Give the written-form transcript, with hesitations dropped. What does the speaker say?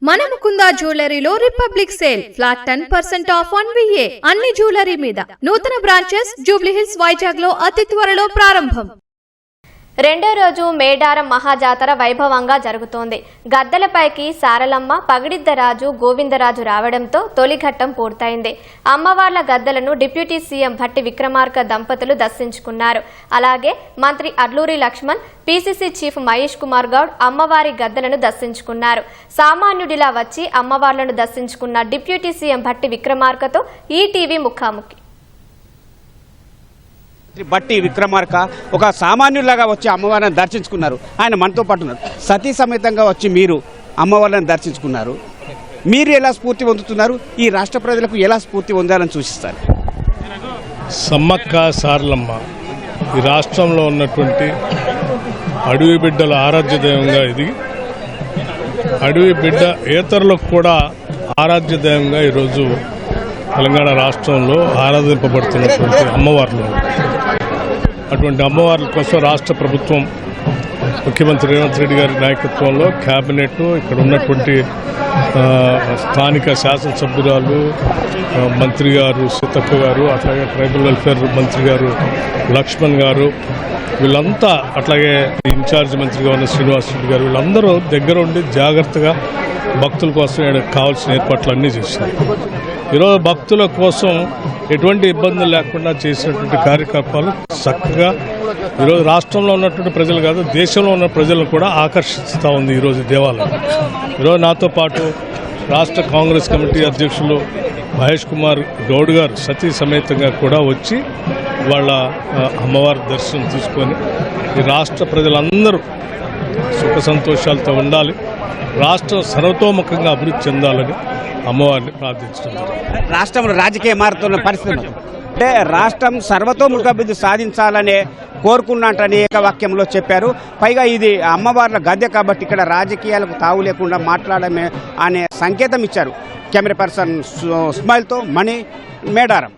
మన ముకుంద జ్యువెలరీలో republic sale flat 10% off on VA అన్ని జ్యువెలరీ మీద. నూతన బ్రాంచెస్ జూబ్లీ హిల్స్, వైజాగ్ లో అతి త్వరలో ప్రారంభం. రెండో రోజు మేడారం మహాజాతర వైభవంగా జరుగుతోంది. గద్దెలపైకి సారలమ్మ, పగిడిద్దరాజు, గోవిందరాజు రావడంతో తొలి ఘట్టం పూర్తయింది. అమ్మవార్ల గద్దెలను డిప్యూటీ సీఎం భట్టి విక్రమార్క దంపతులు దర్శించుకున్నారు. అలాగే మంత్రి అడ్లూరి లక్ష్మణ్, పీసీసీ చీఫ్ మహేష్ కుమార్ గౌడ్ అమ్మవారి గద్దెలను దర్శించుకున్నారు. సామాన్యుడిలా వచ్చి అమ్మవార్లను దర్శించుకున్న డిప్యూటీ సీఎం భట్టి విక్రమార్కతో ఈటీవీ ముఖాముఖి. భట్టి విక్రమార్క ఒక సామాన్యులాగా వచ్చి అమ్మవారిని దర్శించుకున్నారు. ఆయన మనతో పాటు ఉన్నారు. సతీ సమేతంగా వచ్చి మీరు అమ్మవారిని దర్శించుకున్నారు. మీరు ఎలా స్ఫూర్తి పొందుతున్నారు? ఈ రాష్ట్ర ప్రజలకు ఎలా స్ఫూర్తి పొందాలని సూచిస్తారు? సమ్మక్క సారలమ్మ ఈ రాష్ట్రంలో ఉన్నటువంటి అడవి బిడ్డల ఆరాధ్య దైవంగా ఎదిగి అడవి బిడ్డ ఏతరులకు కూడా ఆరాధ్య దైవంగా ఈరోజు తెలంగాణ రాష్ట్రంలో ఆరాధింపబడుతున్నటువంటి అమ్మవార్లు. అటువంటి అమ్మవార్ల కోసం రాష్ట్ర ప్రభుత్వం ముఖ్యమంత్రి రేవంత్ రెడ్డి గారి నాయకత్వంలో క్యాబినెట్, ఇక్కడ ఉన్నటువంటి స్థానిక శాసనసభ్యురాలు మంత్రి గారు సీతక్క గారు, అట్లాగే ట్రైబల్ వెల్ఫేర్ మంత్రి గారు లక్ష్మణ్ గారు, వీళ్ళంతా అట్లాగే ఇన్ఛార్జ్ మంత్రిగా ఉన్న శ్రీనివాస్ రెడ్డి గారు, వీళ్ళందరూ దగ్గర ఉండి జాగ్రత్తగా భక్తుల కోసం కావాల్సిన ఏర్పాట్లన్నీ చేశారు. ఈరోజు భక్తుల కోసం ఎటువంటి ఇబ్బందులు లేకుండా చేసినటువంటి కార్యకలాపాలు చక్కగా ఈరోజు రాష్ట్రంలో ఉన్నటువంటి ప్రజలు కాదు, దేశంలో ఉన్న ప్రజలను కూడా ఆకర్షిస్తూ ఉంది ఈరోజు దేవాలయం. ఈరోజు నాతో పాటు రాష్ట్ర కాంగ్రెస్ కమిటీ అధ్యక్షులు మహేష్ కుమార్ గౌడ్ గారు సతీ సమేతంగా కూడా వచ్చి వాళ్ళ అమ్మవారి దర్శనం తీసుకొని ఈ రాష్ట్ర ప్రజలందరూ సుఖ సంతోషాలతో ఉండాలి, రాష్ట్రం సర్వతోముఖంగా అభివృద్ధి చెందాలని అమ్మవారిని ప్రార్థించడం. రాష్ట్రంలో రాజకీయ మారుతున్న పరిస్థితి అంటే రాష్ట్రం సర్వతోముఖాభివృద్ధి సాధించాలనే కోరుకున్నట్టని ఏకవాక్యంలో చెప్పారు. పైగా ఇది అమ్మవార్ల గద్దె కాబట్టి ఇక్కడ రాజకీయాలకు తావు లేకుండా మాట్లాడమే అనే సంకేతం ఇచ్చారు. కెమెరా పర్సన్ స్మైల్తో మణి, మేడారం.